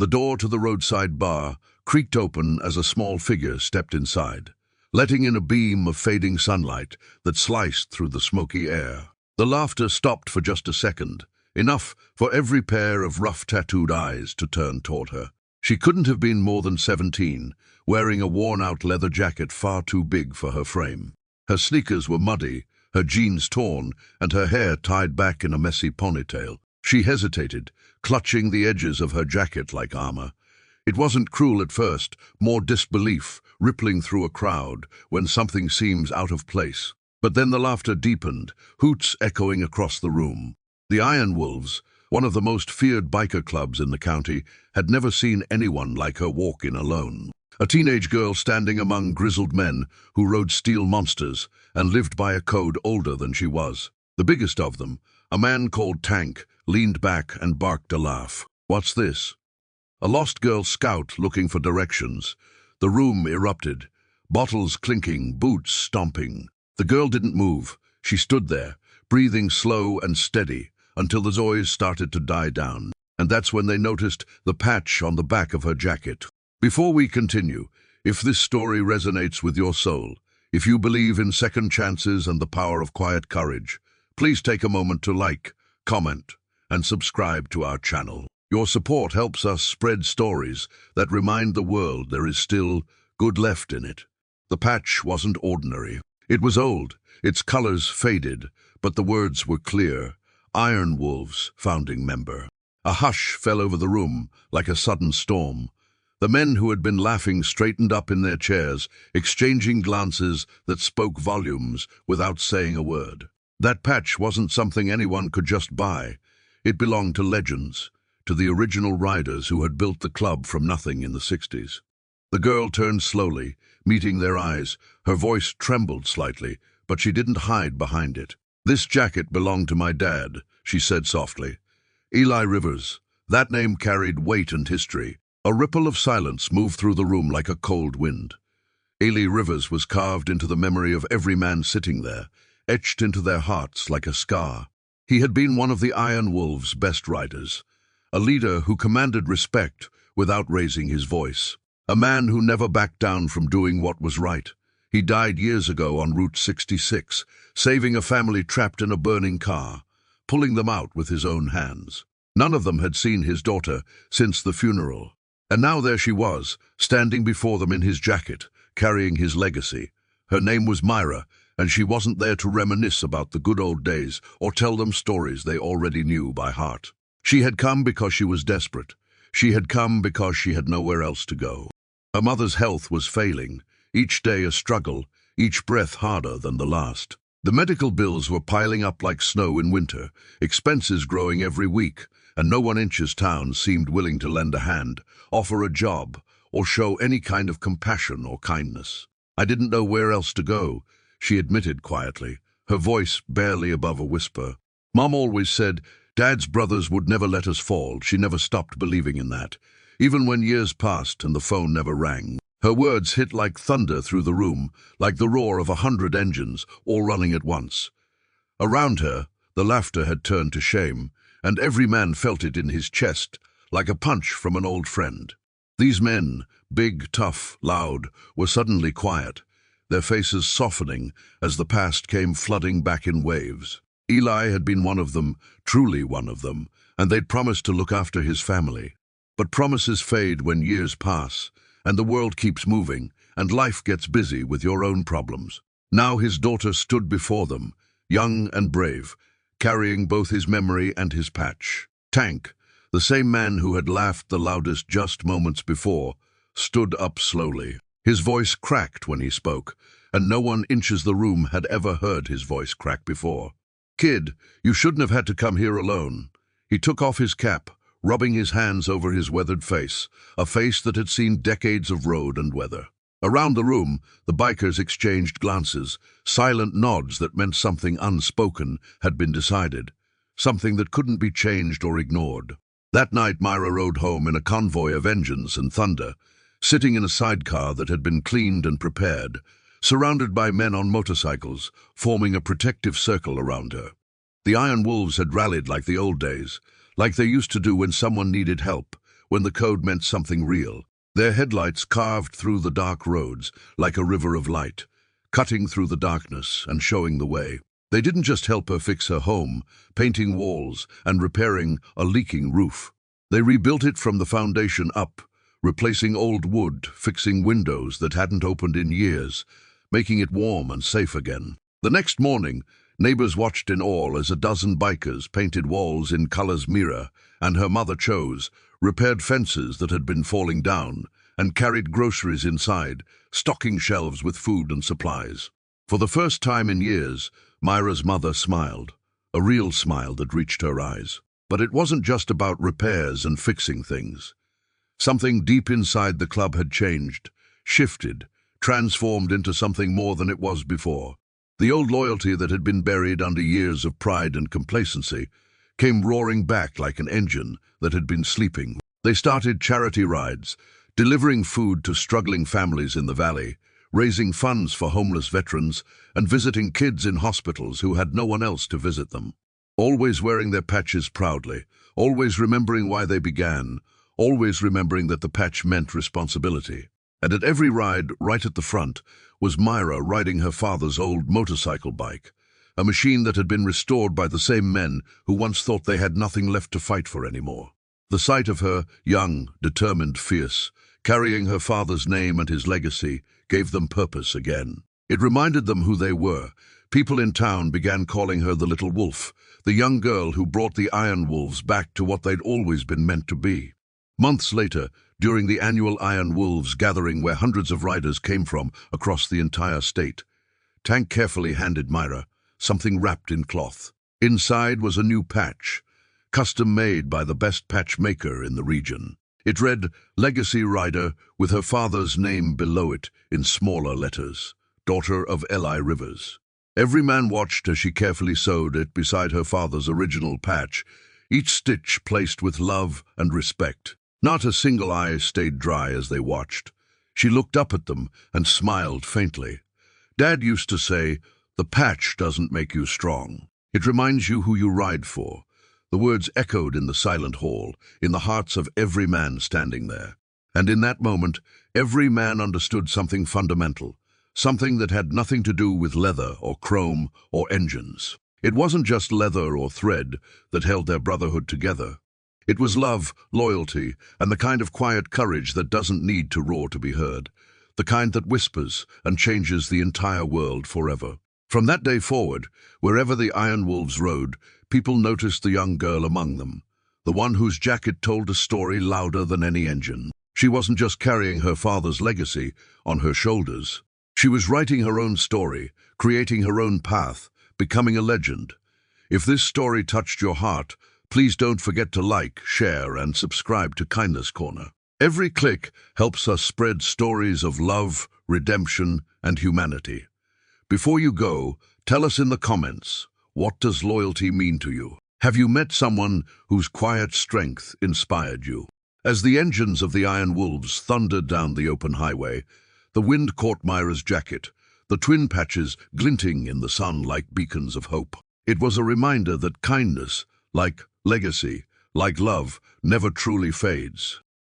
The door to the roadside bar creaked open as a small figure stepped inside, letting in a beam of fading sunlight that sliced through the smoky air. The laughter stopped for just a second, enough for every pair of rough tattooed eyes to turn toward her. She couldn't have been more than 17, wearing a worn-out leather jacket far too big for her frame. Her sneakers were muddy, her jeans torn, and her hair tied back in a messy ponytail. She hesitated, clutching the edges of her jacket like armor. It wasn't cruel at first, more disbelief rippling through a crowd when something seems out of place. But then the laughter deepened, hoots echoing across the room. The Iron Wolves, one of the most feared biker clubs in the county, had never seen anyone like her walk in alone. A teenage girl standing among grizzled men who rode steel monsters and lived by a code older than she was. The biggest of them, a man called Tank, leaned back and barked a laugh. "What's this?" A lost Girl Scout looking for directions. The room erupted, bottles clinking, boots stomping. The girl didn't move. She stood there, breathing slow and steady, until the noise started to die down. And that's when they noticed the patch on the back of her jacket. Before we continue, if this story resonates with your soul, if you believe in second chances and the power of quiet courage, please take a moment to like, comment, and subscribe to our channel. Your support helps us spread stories that remind the world there is still good left in it. The patch wasn't ordinary. It was old, its colors faded, but the words were clear. Iron Wolves, founding member. A hush fell over the room like a sudden storm. The men who had been laughing straightened up in their chairs, exchanging glances that spoke volumes without saying a word. That patch wasn't something anyone could just buy. It belonged to legends, to the original riders who had built the club from nothing in the 60s. The girl turned slowly, meeting their eyes. Her voice trembled slightly, but she didn't hide behind it. "This jacket belonged to my dad," she said softly. "Eli Rivers." That name carried weight and history. A ripple of silence moved through the room like a cold wind. Eli Rivers was carved into the memory of every man sitting there, etched into their hearts like a scar. He had been one of the Iron Wolves' best riders, a leader who commanded respect without raising his voice, a man who never backed down from doing what was right. He died years ago on Route 66, saving a family trapped in a burning car, pulling them out with his own hands. None of them had seen his daughter since the funeral. And now there she was, standing before them in his jacket, carrying his legacy. Her name was Myra, and she wasn't there to reminisce about the good old days or tell them stories they already knew by heart. She had come because she was desperate. She had come because she had nowhere else to go. Her mother's health was failing, each day a struggle, each breath harder than the last. The medical bills were piling up like snow in winter, expenses growing every week, and no one in his town seemed willing to lend a hand, offer a job, or show any kind of compassion or kindness. "I didn't know where else to go," she admitted quietly, her voice barely above a whisper. "Mom always said Dad's brothers would never let us fall. She never stopped believing in that, even when years passed and the phone never rang." Her words hit like thunder through the room, like the roar of 100 engines, all running at once. Around her, the laughter had turned to shame, and every man felt it in his chest, like a punch from an old friend. These men, big, tough, loud, were suddenly quiet, their faces softening as the past came flooding back in waves. Eli had been one of them, truly one of them, and they'd promised to look after his family. But promises fade when years pass, and the world keeps moving, and life gets busy with your own problems. Now his daughter stood before them, young and brave, carrying both his memory and his patch. Tank, the same man who had laughed the loudest just moments before, stood up slowly. His voice cracked when he spoke, and no one inches the room had ever heard his voice crack before. "Kid, you shouldn't have had to come here alone." He took off his cap, rubbing his hands over his weathered face, a face that had seen decades of road and weather. Around the room, the bikers exchanged glances, silent nods that meant something unspoken had been decided, something that couldn't be changed or ignored. That night, Myra rode home in a convoy of engines and thunder, sitting in a sidecar that had been cleaned and prepared, surrounded by men on motorcycles, forming a protective circle around her. The Iron Wolves had rallied like the old days, like they used to do when someone needed help, when the code meant something real. Their headlights carved through the dark roads like a river of light, cutting through the darkness and showing the way. They didn't just help her fix her home, painting walls and repairing a leaking roof. They rebuilt it from the foundation up, replacing old wood, fixing windows that hadn't opened in years, making it warm and safe again. The next morning, neighbors watched in awe as a dozen bikers painted walls in colors Mira and her mother chose, repaired fences that had been falling down, and carried groceries inside, stocking shelves with food and supplies. For the first time in years, Myra's mother smiled, a real smile that reached her eyes. But it wasn't just about repairs and fixing things. Something deep inside the club had changed, shifted, transformed into something more than it was before. The old loyalty that had been buried under years of pride and complacency came roaring back like an engine that had been sleeping. They started charity rides, delivering food to struggling families in the valley, raising funds for homeless veterans, and visiting kids in hospitals who had no one else to visit them. Always wearing their patches proudly, always remembering why they began, always remembering that the patch meant responsibility. And at every ride, right at the front, was Myra riding her father's old motorcycle bike, a machine that had been restored by the same men who once thought they had nothing left to fight for anymore. The sight of her, young, determined, fierce, carrying her father's name and his legacy, gave them purpose again. It reminded them who they were. People in town began calling her the Little Wolf, the young girl who brought the Iron Wolves back to what they'd always been meant to be. Months later, during the annual Iron Wolves gathering where hundreds of riders came from across the entire state, Tank carefully handed Myra something wrapped in cloth. Inside was a new patch, custom made by the best patch maker in the region. It read, "Legacy Rider," with her father's name below it in smaller letters, daughter of Eli Rivers. Every man watched as she carefully sewed it beside her father's original patch, each stitch placed with love and respect. Not a single eye stayed dry as they watched. She looked up at them and smiled faintly. Dad used to say, "The patch doesn't make you strong. It reminds you who you ride for." The words echoed in the silent hall, in the hearts of every man standing there. And in that moment, every man understood something fundamental, something that had nothing to do with leather or chrome or engines. It wasn't just leather or thread that held their brotherhood together. It was love, loyalty, and the kind of quiet courage that doesn't need to roar to be heard, the kind that whispers and changes the entire world forever. From that day forward, wherever the Iron Wolves rode, people noticed the young girl among them, the one whose jacket told a story louder than any engine. She wasn't just carrying her father's legacy on her shoulders. She was writing her own story, creating her own path, becoming a legend. If this story touched your heart, please don't forget to like, share, and subscribe to Kindness Corner. Every click helps us spread stories of love, redemption, and humanity. Before you go, tell us in the comments, what does loyalty mean to you? Have you met someone whose quiet strength inspired you? As the engines of the Iron Wolves thundered down the open highway, the wind caught Myra's jacket, the twin patches glinting in the sun like beacons of hope. It was a reminder that kindness, like legacy, like love, never truly fades.